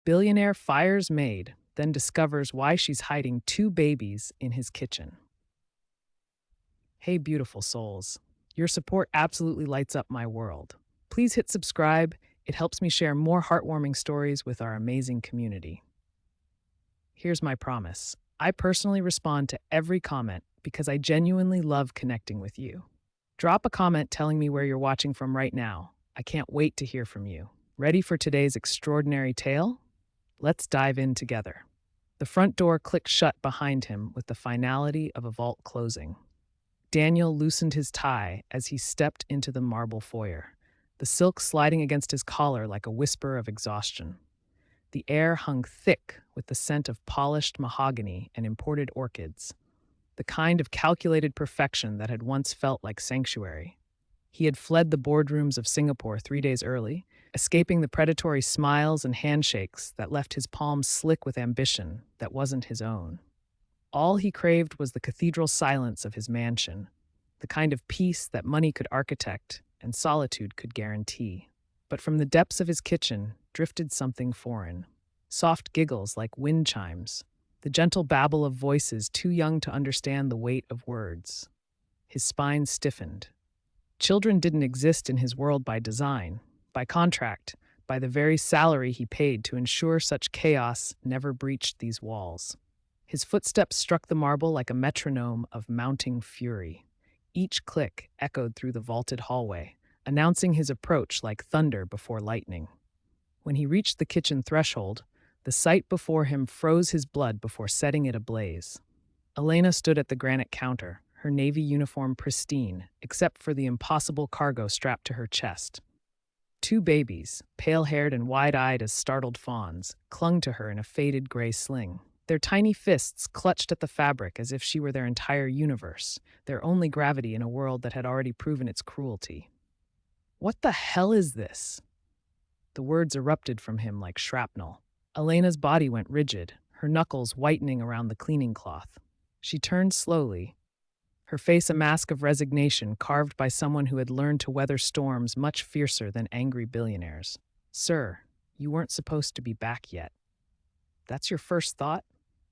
Billionaire fires Maid, then discovers why she's hiding two babies in his kitchen. Hey, beautiful souls. Your support absolutely lights up my world. Please hit subscribe. It helps me share more heartwarming stories with our amazing community. Here's my promise. I personally respond to every comment because I genuinely love connecting with you. Drop a comment telling me where you're watching from right now. I can't wait to hear from you. Ready for today's extraordinary tale? Let's dive in together. The front door clicked shut behind him with the finality of a vault closing. Daniel loosened his tie as he stepped into the marble foyer, the silk sliding against his collar like a whisper of exhaustion. The air hung thick with the scent of polished mahogany and imported orchids, the kind of calculated perfection that had once felt like sanctuary. He had fled the boardrooms of Singapore 3 days early, escaping the predatory smiles and handshakes that left his palms slick with ambition that wasn't his own. All he craved was the cathedral silence of his mansion, the kind of peace that money could architect and solitude could guarantee. But from the depths of his kitchen drifted something foreign. Soft giggles like wind chimes, the gentle babble of voices too young to understand the weight of words. His spine stiffened. Children didn't exist in his world by design, by contract, by the very salary he paid to ensure such chaos never breached these walls. His footsteps struck the marble like a metronome of mounting fury. Each click echoed through the vaulted hallway, announcing his approach like thunder before lightning. When he reached the kitchen threshold, the sight before him froze his blood before setting it ablaze. Elena stood at the granite counter, her navy uniform pristine, except for the impossible cargo strapped to her chest. Two babies, pale-haired and wide-eyed as startled fawns, clung to her in a faded gray sling. Their tiny fists clutched at the fabric as if she were their entire universe, their only gravity in a world that had already proven its cruelty. "What the hell is this?" The words erupted from him like shrapnel. Elena's body went rigid, her knuckles whitening around the cleaning cloth. She turned slowly, her face a mask of resignation carved by someone who had learned to weather storms much fiercer than angry billionaires. "Sir, you weren't supposed to be back yet." "That's your first thought?"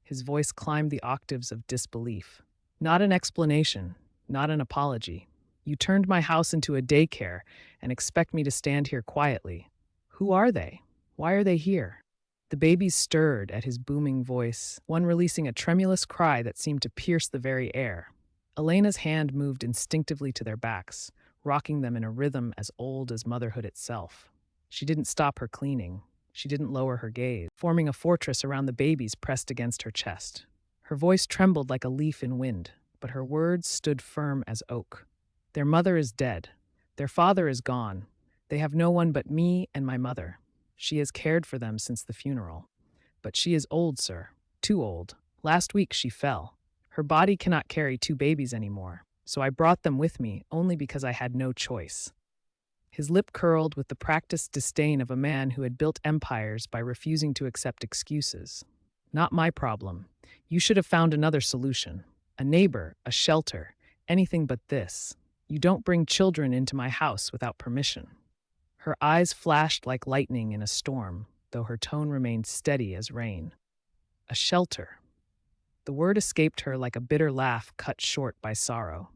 His voice climbed the octaves of disbelief. "Not an explanation, not an apology. You turned my house into a daycare and expect me to stand here quietly. Who are they? Why are they here?" The babies stirred at his booming voice, one releasing a tremulous cry that seemed to pierce the very air. Elena's hand moved instinctively to their backs, rocking them in a rhythm as old as motherhood itself. She didn't stop her cleaning. She didn't lower her gaze, forming a fortress around the babies pressed against her chest. Her voice trembled like a leaf in wind, but her words stood firm as oak. "Their mother is dead. Their father is gone. They have no one but me and my mother. She has cared for them since the funeral. But she is old, sir. Too old. Last week she fell. Her body cannot carry two babies anymore, so I brought them with me only because I had no choice." His lip curled with the practiced disdain of a man who had built empires by refusing to accept excuses. "Not my problem. You should have found another solution. A neighbor, a shelter, anything but this. You don't bring children into my house without permission." Her eyes flashed like lightning in a storm, though her tone remained steady as rain. "A shelter." The word escaped her like a bitter laugh cut short by sorrow.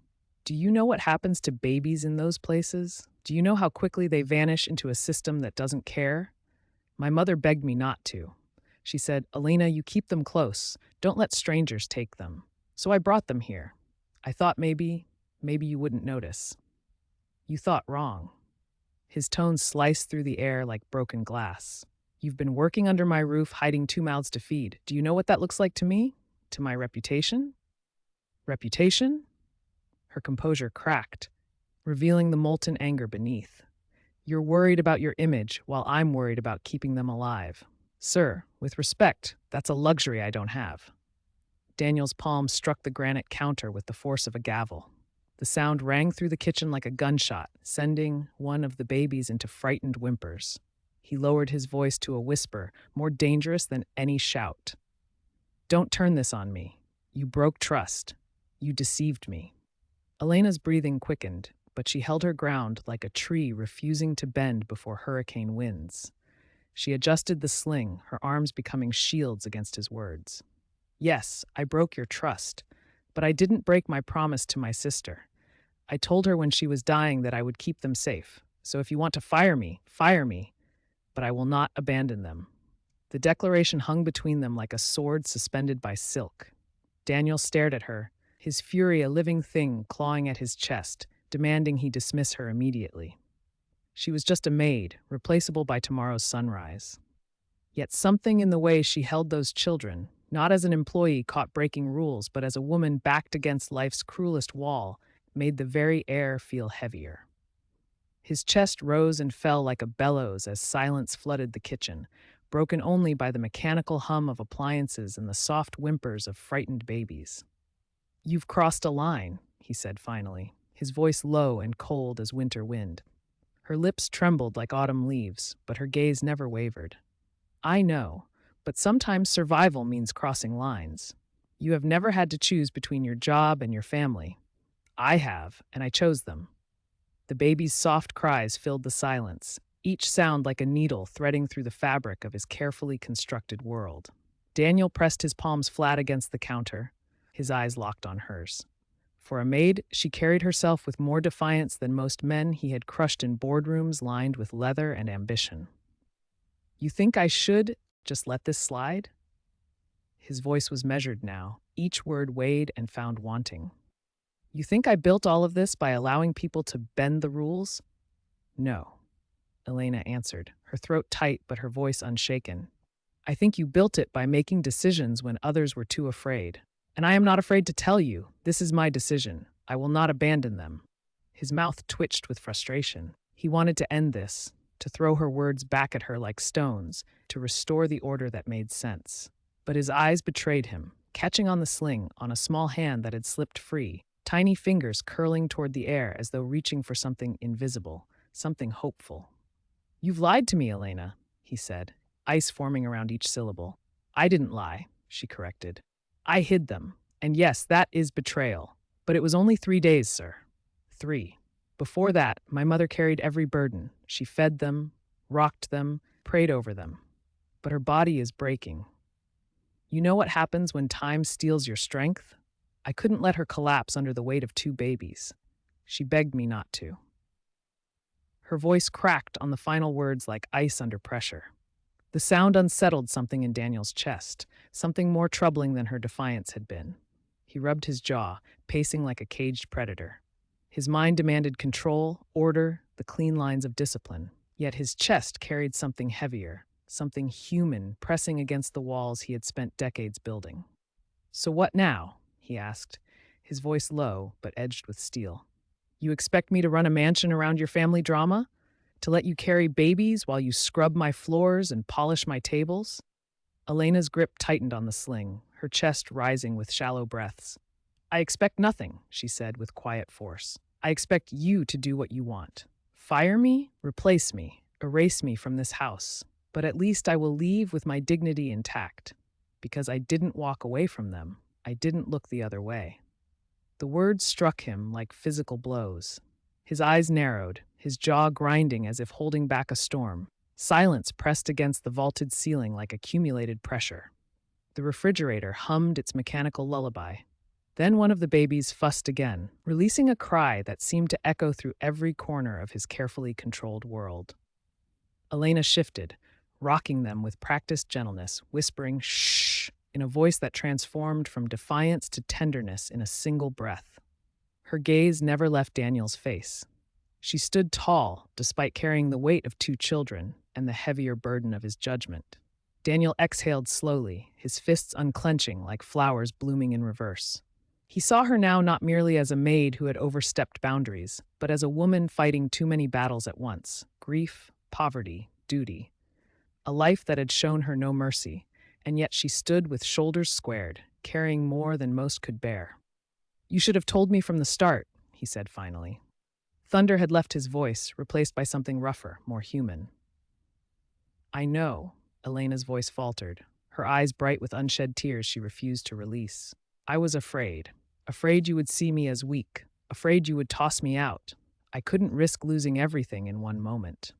"Do you know what happens to babies in those places? Do you know how quickly they vanish into a system that doesn't care? My mother begged me not to. She said, 'Elena, you keep them close. Don't let strangers take them.' So I brought them here. I thought maybe you wouldn't notice." "You thought wrong." His tones sliced through the air like broken glass. "You've been working under my roof, hiding two mouths to feed. Do you know what that looks like to me? To my reputation?" "Reputation?" Her composure cracked, revealing the molten anger beneath. "You're worried about your image, while I'm worried about keeping them alive. Sir, with respect, that's a luxury I don't have." Daniel's palm struck the granite counter with the force of a gavel. The sound rang through the kitchen like a gunshot, sending one of the babies into frightened whimpers. He lowered his voice to a whisper, more dangerous than any shout. "Don't turn this on me. You broke trust. You deceived me." Elena's breathing quickened, but she held her ground like a tree refusing to bend before hurricane winds. She adjusted the sling, her arms becoming shields against his words. Yes, I broke your trust, but I didn't break my promise to my sister. I told her when she was dying that I would keep them safe. So if you want to fire me, but I will not abandon them. The declaration hung between them like a sword suspended by silk. Daniel stared at her, his fury a living thing clawing at his chest, demanding he dismiss her immediately. She was just a maid, replaceable by tomorrow's sunrise. Yet something in the way she held those children, not as an employee caught breaking rules, but as a woman backed against life's cruelest wall, made the very air feel heavier. His chest rose and fell like a bellows as silence flooded the kitchen, broken only by the mechanical hum of appliances and the soft whimpers of frightened babies. You've crossed a line, he said finally, his voice low and cold as winter wind. Her lips trembled like autumn leaves, but her gaze never wavered. I know, but sometimes survival means crossing lines. You have never had to choose between your job and your family. I have, and I chose them. The baby's soft cries filled the silence, each sound like a needle threading through the fabric of his carefully constructed world. Daniel pressed his palms flat against the counter, his eyes locked on hers. For a maid, she carried herself with more defiance than most men he had crushed in boardrooms lined with leather and ambition. You think I should just let this slide? His voice was measured now, each word weighed and found wanting. You think I built all of this by allowing people to bend the rules? No, Elena answered, her throat tight but her voice unshaken. I think you built it by making decisions when others were too afraid. And I am not afraid to tell you, this is my decision. I will not abandon them. His mouth twitched with frustration. He wanted to end this, to throw her words back at her like stones, to restore the order that made sense. But his eyes betrayed him, catching on the sling on a small hand that had slipped free, tiny fingers curling toward the air as though reaching for something invisible, something hopeful. You've lied to me, Elena, he said, ice forming around each syllable. I didn't lie, she corrected. I hid them, and yes, that is betrayal. But it was only 3 days, sir. 3. Before that, my mother carried every burden. She fed them, rocked them, prayed over them. But her body is breaking. You know what happens when time steals your strength? I couldn't let her collapse under the weight of 2 babies. She begged me not to. Her voice cracked on the final words like ice under pressure. The sound unsettled something in Daniel's chest, something more troubling than her defiance had been. He rubbed his jaw, pacing like a caged predator. His mind demanded control, order, the clean lines of discipline. Yet his chest carried something heavier, something human pressing against the walls he had spent decades building. So what now? He asked, his voice low but edged with steel. You expect me to run a mansion around your family drama? To let you carry babies while you scrub my floors and polish my tables? Elena's grip tightened on the sling, her chest rising with shallow breaths. I expect nothing, she said with quiet force. I expect you to do what you want. Fire me, replace me, erase me from this house. But at least I will leave with my dignity intact. Because I didn't walk away from them. I didn't look the other way. The words struck him like physical blows. His eyes narrowed, his jaw grinding as if holding back a storm. Silence pressed against the vaulted ceiling like accumulated pressure. The refrigerator hummed its mechanical lullaby. Then one of the babies fussed again, releasing a cry that seemed to echo through every corner of his carefully controlled world. Elena shifted, rocking them with practiced gentleness, whispering "shh" in a voice that transformed from defiance to tenderness in a single breath. Her gaze never left Daniel's face. She stood tall, despite carrying the weight of 2 children and the heavier burden of his judgment. Daniel exhaled slowly, his fists unclenching like flowers blooming in reverse. He saw her now not merely as a maid who had overstepped boundaries, but as a woman fighting too many battles at once: grief, poverty, duty. A life that had shown her no mercy, and yet she stood with shoulders squared, carrying more than most could bear. You should have told me from the start, he said finally. Thunder had left his voice, replaced by something rougher, more human. I know, Elena's voice faltered, her eyes bright with unshed tears she refused to release. I was afraid you would see me as weak, afraid you would toss me out. I couldn't risk losing everything in one moment.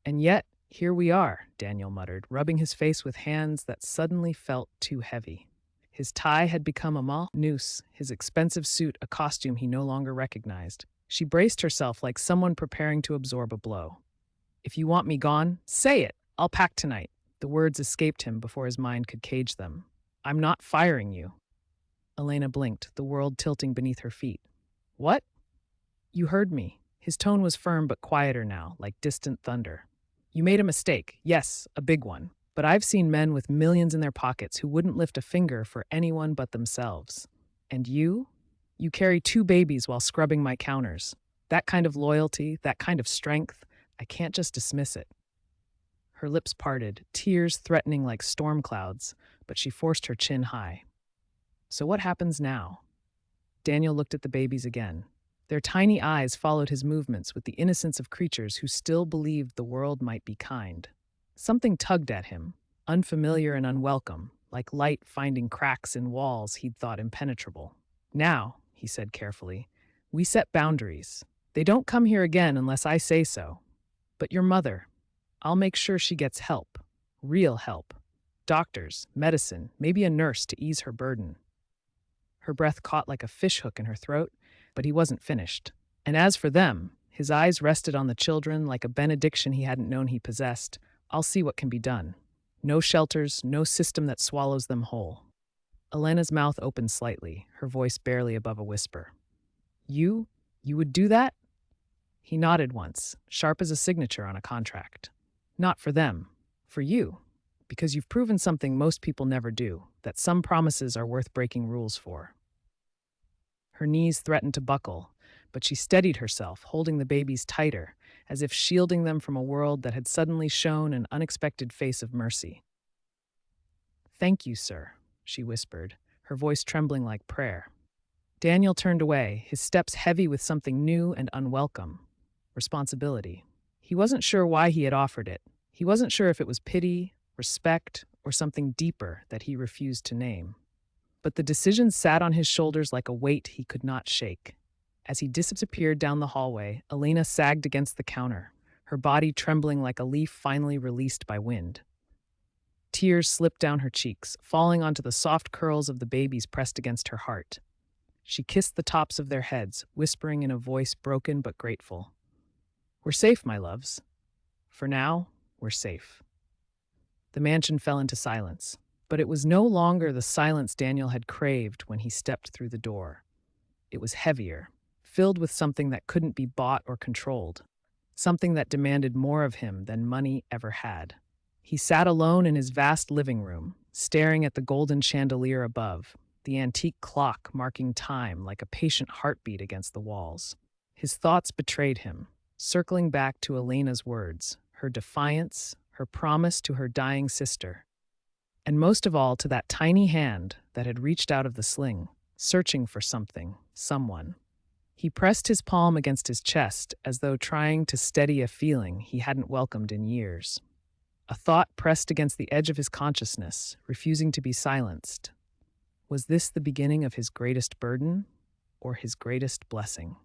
And yet, Here we are, Daniel muttered, rubbing his face with hands that suddenly felt too heavy. His tie had become a noose, his expensive suit a costume he no longer recognized. She braced herself like someone preparing to absorb a blow. If you want me gone, say it. I'll pack tonight. The words escaped him before his mind could cage them. I'm not firing you. Elena blinked, the world tilting beneath her feet. What? You heard me. His tone was firm but quieter now, like distant thunder. You made a mistake, yes, a big one. But I've seen men with millions in their pockets who wouldn't lift a finger for anyone but themselves. And you? You carry 2 babies while scrubbing my counters. That kind of loyalty, that kind of strength, I can't just dismiss it. Her lips parted, tears threatening like storm clouds, but she forced her chin high. So what happens now? Daniel looked at the babies again. Their tiny eyes followed his movements with the innocence of creatures who still believed the world might be kind. Something tugged at him, unfamiliar and unwelcome, like light finding cracks in walls he'd thought impenetrable. Now, he said carefully, we set boundaries. They don't come here again unless I say so. But your mother, I'll make sure she gets help. Real help. Doctors, medicine, maybe a nurse to ease her burden. Her breath caught like a fishhook in her throat, but he wasn't finished. And as for them, his eyes rested on the children like a benediction he hadn't known he possessed. I'll see what can be done. No shelters, no system that swallows them whole. Elena's mouth opened slightly, her voice barely above a whisper. You would do that? He nodded once, sharp as a signature on a contract. Not for them, for you. Because you've proven something most people never do, that some promises are worth breaking rules for. Her knees threatened to buckle, but she steadied herself, holding the babies tighter, as if shielding them from a world that had suddenly shown an unexpected face of mercy. Thank you, sir, she whispered, her voice trembling like prayer. Daniel turned away, his steps heavy with something new and unwelcome. Responsibility. He wasn't sure why he had offered it. He wasn't sure if it was pity, respect, or something deeper that he refused to name. But the decision sat on his shoulders like a weight he could not shake. As he disappeared down the hallway, Elena sagged against the counter, her body trembling like a leaf finally released by wind. Tears slipped down her cheeks, falling onto the soft curls of the babies pressed against her heart. She kissed the tops of their heads, whispering in a voice broken but grateful. We're safe, my loves. For now, we're safe. The mansion fell into silence, but it was no longer the silence Daniel had craved when he stepped through the door. It was heavier, filled with something that couldn't be bought or controlled, something that demanded more of him than money ever had. He sat alone in his vast living room, staring at the golden chandelier above, the antique clock marking time like a patient heartbeat against the walls. His thoughts betrayed him, circling back to Elena's words, her defiance, her promise to her dying sister, and most of all to that tiny hand that had reached out of the sling, searching for something, someone. He pressed his palm against his chest as though trying to steady a feeling he hadn't welcomed in years. A thought pressed against the edge of his consciousness, refusing to be silenced. Was this the beginning of his greatest burden or his greatest blessing?